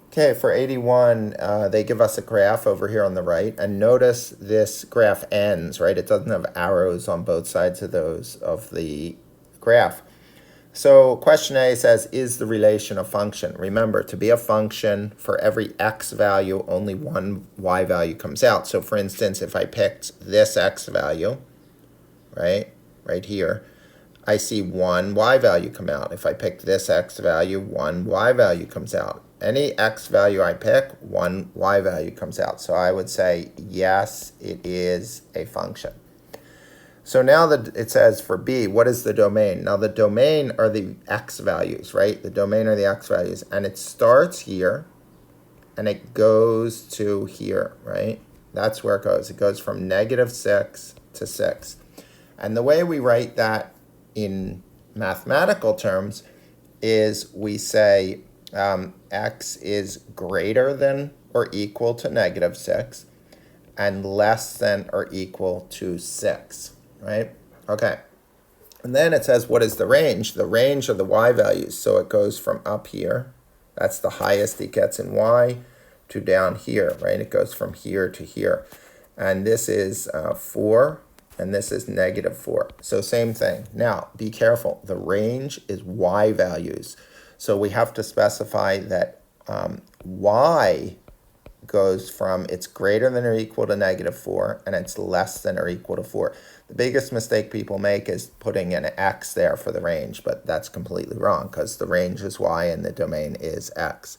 Okay, for 81, they give us a graph over here on the right, and notice this graph ends, right? It doesn't have arrows on both sides of the graph. So question A says, is the relation a function? Remember, to be a function, for every x value, only one y value comes out. So for instance, if I picked this x value, right here, I see one y value come out. If I pick this x value, one y value comes out. Any x value I pick, one y value comes out. So I would say, yes, it is a function. So now that it says for B, what is the domain? Now the domain are the x values, right? The domain are the x values. And it starts here, and it goes to here, right? That's where it goes. It goes from -6 to 6. And the way we write that in mathematical terms is we say x is greater than or equal to -6 and less than or equal to 6, right? Okay. And then it says, what is the range? The range of the y values. So it goes from up here, that's the highest it gets in y, to down here, right? It goes from here to here. And this is 4, and this is -4. So same thing. Now, be careful. The range is y values. So we have to specify that y goes from it's greater than or equal to -4, and it's less than or equal to 4. The biggest mistake people make is putting an x there for the range, but that's completely wrong because the range is y and the domain is x.